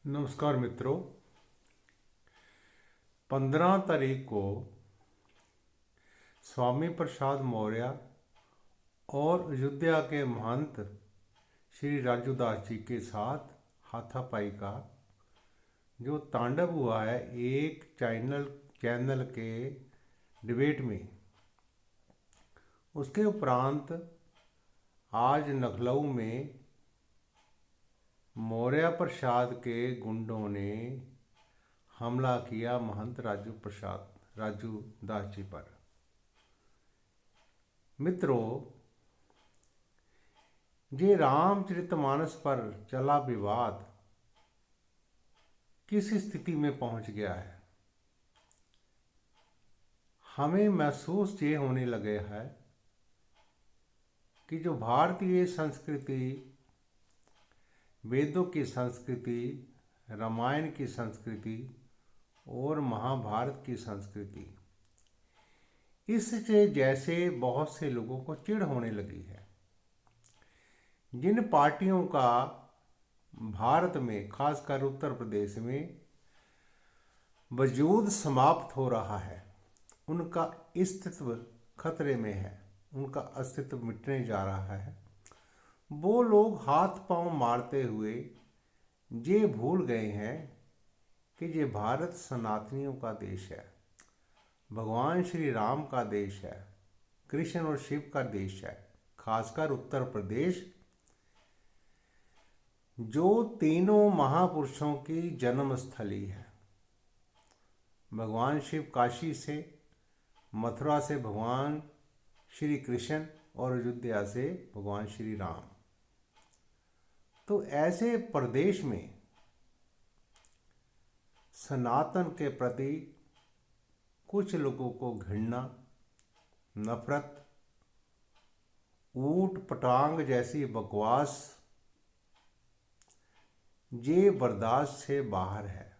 नमस्कार मित्रों। 15 तारीख को स्वामी प्रसाद मौर्य और अयोध्या के महंत श्री राजूदास जी के साथ हाथापाई का जो तांडव हुआ है एक चैनल के डिबेट में, उसके उपरांत आज लखनऊ में मौर्य प्रसाद के गुंडों ने हमला किया महंत राजू दास जी पर। मित्रों, ये रामचरितमानस पर चला विवाद किस स्थिति में पहुंच गया है, हमें महसूस ये होने लगे है कि जो भारतीय संस्कृति, वेदों की संस्कृति, रामायण की संस्कृति और महाभारत की संस्कृति, इससे जैसे बहुत से लोगों को चिढ़ होने लगी है। जिन पार्टियों का भारत में, खासकर उत्तर प्रदेश में वजूद समाप्त हो रहा है, उनका अस्तित्व खतरे में है, उनका अस्तित्व मिटने जा रहा है, वो लोग हाथ पांव मारते हुए ये भूल गए हैं कि ये भारत सनातनियों का देश है, भगवान श्री राम का देश है, कृष्ण और शिव का देश है। खासकर उत्तर प्रदेश जो तीनों महापुरुषों की जन्मस्थली है। भगवान शिव काशी से, मथुरा से भगवान श्री कृष्ण और अयोध्या से भगवान श्री राम। तो ऐसे प्रदेश में सनातन के प्रति कुछ लोगों को घृणा, नफरत, ऊट पटांग जैसी बकवास ये बर्दाश्त से बाहर है।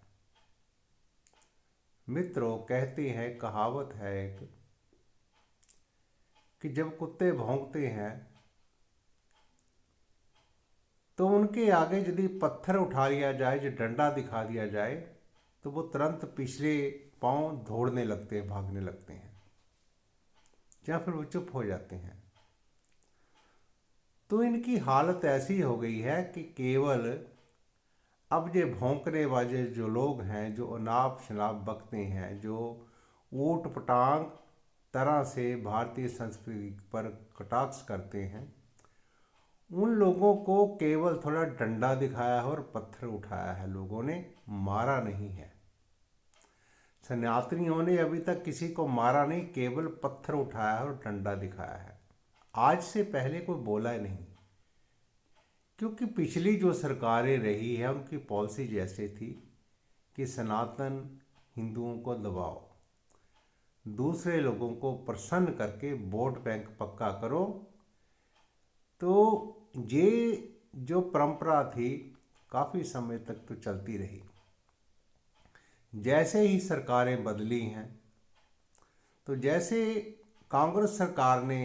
मित्रों, कहते हैं, कहावत है एक, कि जब कुत्ते भौंकते हैं तो उनके आगे यदि पत्थर उठा लिया जाए, जो डंडा दिखा दिया जाए, तो वो तुरंत पिछले पांव दौड़ने लगते हैं, भागने लगते हैं, या फिर वो चुप हो जाते हैं। तो इनकी हालत ऐसी हो गई है कि केवल अब ये भौंकने वाले जो लोग हैं, जो अनाप शनाप बकते हैं, जो ऊट पटांग तरह से भारतीय संस्कृति पर कटाक्ष करते हैं, उन लोगों को केवल थोड़ा डंडा दिखाया है और पत्थर उठाया है, लोगों ने मारा नहीं है। सनातनियों ने अभी तक किसी को मारा नहीं, केवल पत्थर उठाया है और डंडा दिखाया है। आज से पहले कोई बोला ही नहीं, क्योंकि पिछली जो सरकारें रही है उनकी पॉलिसी जैसे थी कि सनातन हिंदुओं को दबाओ, दूसरे लोगों को प्रसन्न करके वोट बैंक पक्का करो। तो ये जो परंपरा थी काफ़ी समय तक तो चलती रही। जैसे ही सरकारें बदली हैं, तो जैसे कांग्रेस सरकार ने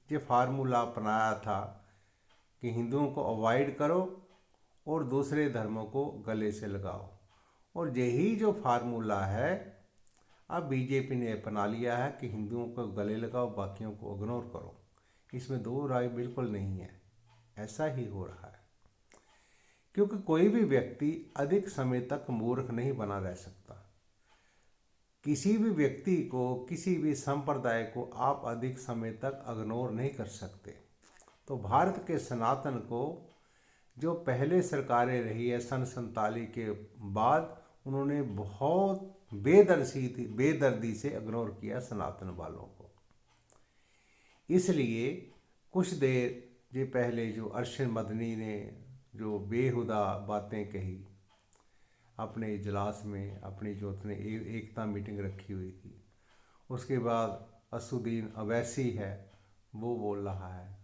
ये फार्मूला अपनाया था कि हिंदुओं को अवॉइड करो और दूसरे धर्मों को गले से लगाओ, और यही जो फार्मूला है अब बीजेपी ने अपना लिया है कि हिंदुओं को गले लगाओ, बाकियों को इग्नोर करो। इसमें दो राय बिल्कुल नहीं है, ऐसा ही हो रहा है। क्योंकि कोई भी व्यक्ति अधिक समय तक मूर्ख नहीं बना रह सकता। किसी भी व्यक्ति को, किसी भी संप्रदाय को आप अधिक समय तक इग्नोर नहीं कर सकते। तो भारत के सनातन को जो पहले सरकारें रही है सन 47 के बाद, उन्होंने बहुत बेदर्दी से इग्नोर किया सनातन वालों को। इसलिए कुछ देर ये पहले जो अरशद मदनी ने जो बेहुदा बातें कही अपने इजलास में, अपनी जो उसने एकता मीटिंग रखी हुई थी, उसके बाद असुद्दीन अवैसी है वो बोल रहा है,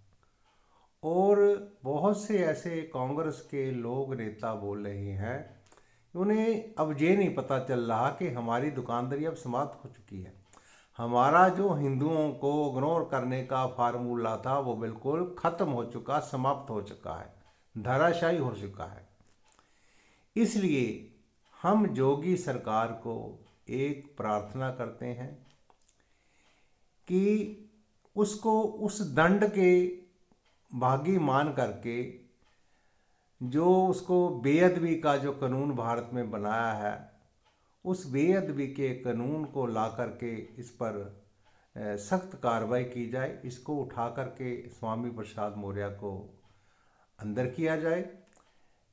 और बहुत से ऐसे कांग्रेस के लोग, नेता बोल रहे हैं। उन्हें अब ये नहीं पता चल रहा कि हमारी दुकानदारी अब समाप्त हो चुकी है। हमारा जो हिंदुओं को इग्नोर करने का फार्मूला था वो बिल्कुल ख़त्म हो चुका, समाप्त हो चुका है, धराशायी हो चुका है। इसलिए हम योगी सरकार को एक प्रार्थना करते हैं कि उसको उस दंड के भागी मान करके जो उसको बेअदबी का जो कानून भारत में बनाया है, उस बेअदबी के कानून को ला करके इस पर सख्त कार्रवाई की जाए। इसको उठा करके स्वामी प्रसाद मौर्य को अंदर किया जाए।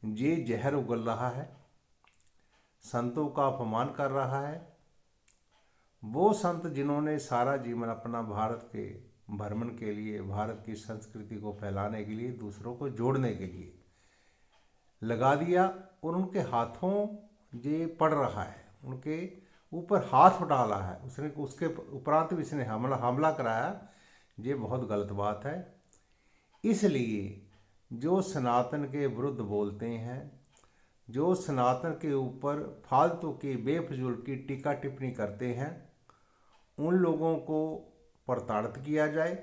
ये जहर उगल रहा है, संतों का अपमान कर रहा है। वो संत जिन्होंने सारा जीवन अपना भारत के भ्रमण के लिए, भारत की संस्कृति को फैलाने के लिए, दूसरों को जोड़ने के लिए लगा दिया, और उनके हाथों ये पड़ रहा है, उनके ऊपर हाथ डाला है उसने, उसके उपरांत भी इसने हमला कराया। ये बहुत गलत बात है। इसलिए जो सनातन के विरुद्ध बोलते हैं, जो सनातन के ऊपर फालतू की बेफजूल की टीका टिप्पणी करते हैं, उन लोगों को प्रताड़ित किया जाए,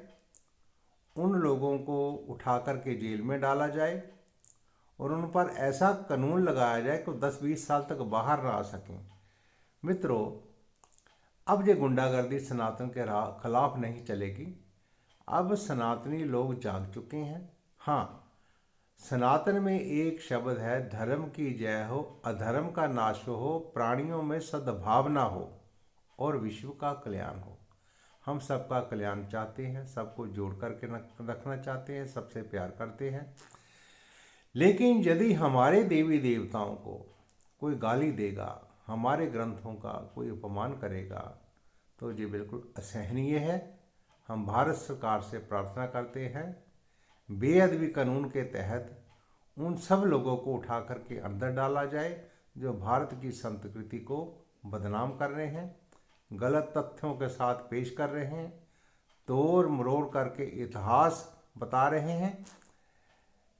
उन लोगों को उठा करके जेल में डाला जाए और उन पर ऐसा कानून लगाया जाए कि 10-20 साल तक बाहर ना आ सकें। मित्रों, अब ये गुंडागर्दी सनातन के खिलाफ नहीं चलेगी। अब सनातनी लोग जाग चुके हैं। हाँ, सनातन में एक शब्द है, धर्म की जय हो, अधर्म का नाश हो, प्राणियों में सद्भावना हो और विश्व का कल्याण हो। हम सबका कल्याण चाहते हैं, सबको जोड़ करके रखना चाहते हैं, सबसे प्यार करते हैं। लेकिन यदि हमारे देवी देवताओं को कोई गाली देगा, हमारे ग्रंथों का कोई अपमान करेगा, तो ये बिल्कुल असहनीय है। हम भारत सरकार से प्रार्थना करते हैं, बेअदबी कानून के तहत उन सब लोगों को उठा करके अंदर डाला जाए जो भारत की संस्कृति को बदनाम कर रहे हैं, गलत तथ्यों के साथ पेश कर रहे हैं, तोड़ मरोड़ करके इतिहास बता रहे हैं।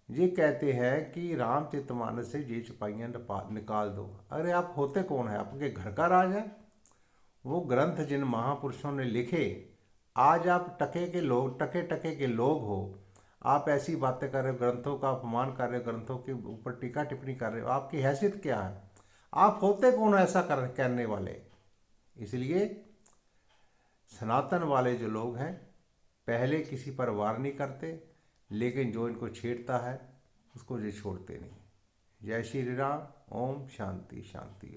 ये कहते हैं कि रामचरितमानस से ये सिपाहियाँ निकाल दो। अरे आप होते कौन है? आपके घर का राज है? वो ग्रंथ जिन महापुरुषों ने लिखे, आज आप टके टके के लोग हो, आप ऐसी बातें कर रहे हो, ग्रंथों का अपमान कर रहे हो, ग्रंथों के ऊपर टीका टिप्पणी कर रहे हो। आपकी हैसियत क्या है? आप होते कौन ऐसा करने वाले? इसलिए सनातन वाले जो लोग हैं, पहले किसी पर वार नहीं करते, लेकिन जो इनको छेड़ता है उसको ये छोड़ते नहीं। जय श्री राम। ओम शांति शांति।